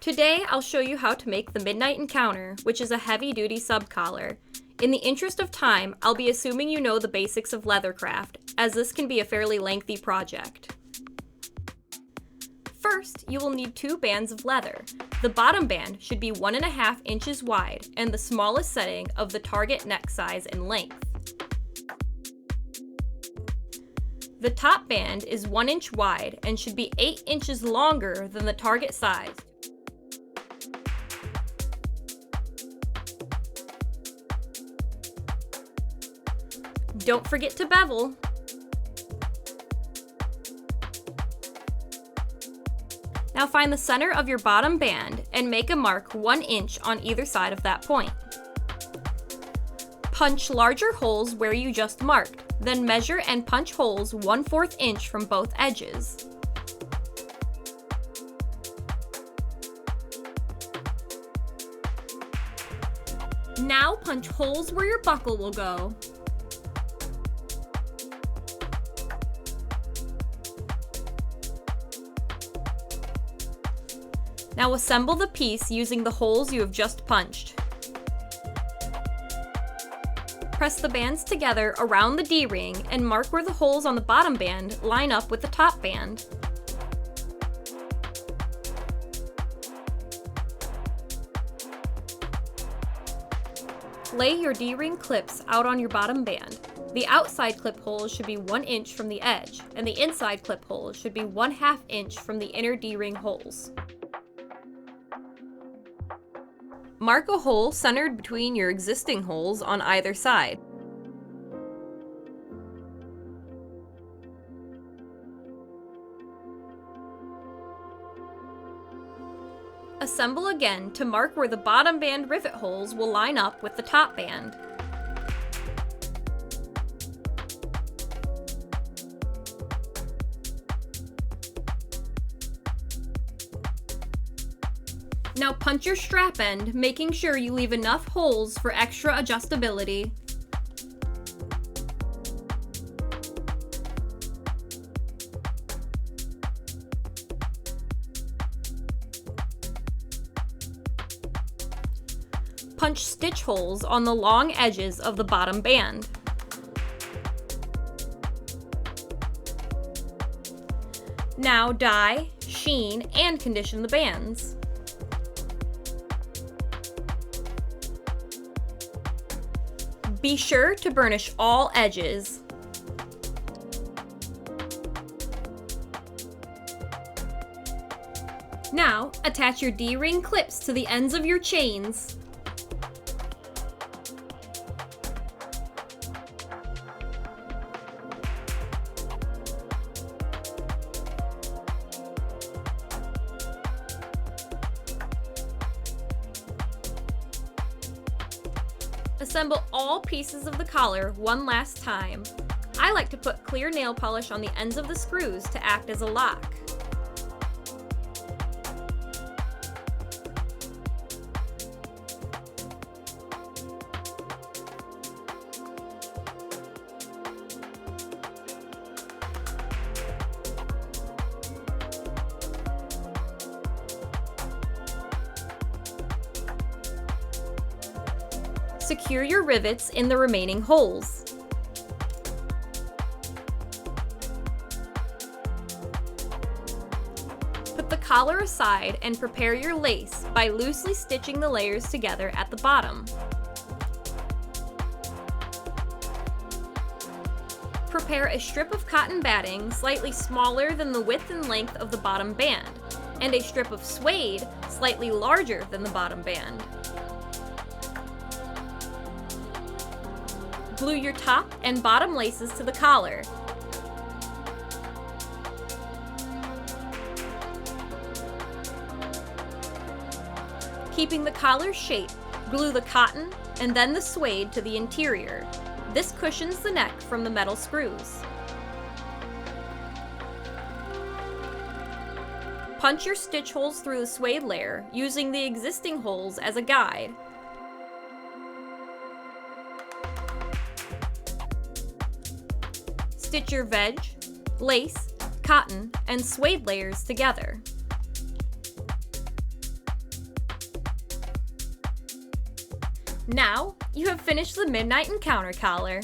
Today, I'll show you how to make the Midnight Encounter, which is a heavy-duty subcollar. In the interest of time, I'll be assuming you know the basics of leathercraft, as this can be a fairly lengthy project. First, you will need 2 bands of leather. The bottom band should be 1.5 inches wide and the smallest setting of the target neck size and length. The top band is 1 inch wide and should be 8 inches longer than the target size. Don't forget to bevel. Now find the center of your bottom band and make a mark 1 inch on either side of that point. Punch larger holes where you just marked, then measure and punch holes 1/4 inch from both edges. Now punch holes where your buckle will go. Now assemble the piece using the holes you have just punched. Press the bands together around the D-ring and mark where the holes on the bottom band line up with the top band. Lay your D-ring clips out on your bottom band. The outside clip holes should be 1 inch from the edge, and the inside clip holes should be 1/2 inch from the inner D-ring holes. Mark a hole centered between your existing holes on either side. Assemble again to mark where the bottom band rivet holes will line up with the top band. Now punch your strap end, making sure you leave enough holes for extra adjustability. Punch stitch holes on the long edges of the bottom band. Now dye, sheen, and condition the bands. Be sure to burnish all edges. Now, attach your D-ring clips to the ends of your chains. Assemble all pieces of the collar one last time. I like to put clear nail polish on the ends of the screws to act as a lock. Secure your rivets in the remaining holes. Put the collar aside and prepare your lace by loosely stitching the layers together at the bottom. Prepare a strip of cotton batting slightly smaller than the width and length of the bottom band, and a strip of suede slightly larger than the bottom band. Glue your top and bottom laces to the collar. Keeping the collar's shape, glue the cotton and then the suede to the interior. This cushions the neck from the metal screws. Punch your stitch holes through the suede layer, using the existing holes as a guide. Stitch your veg, lace, cotton, and suede layers together. Now, you have finished the Midnight Encounter collar.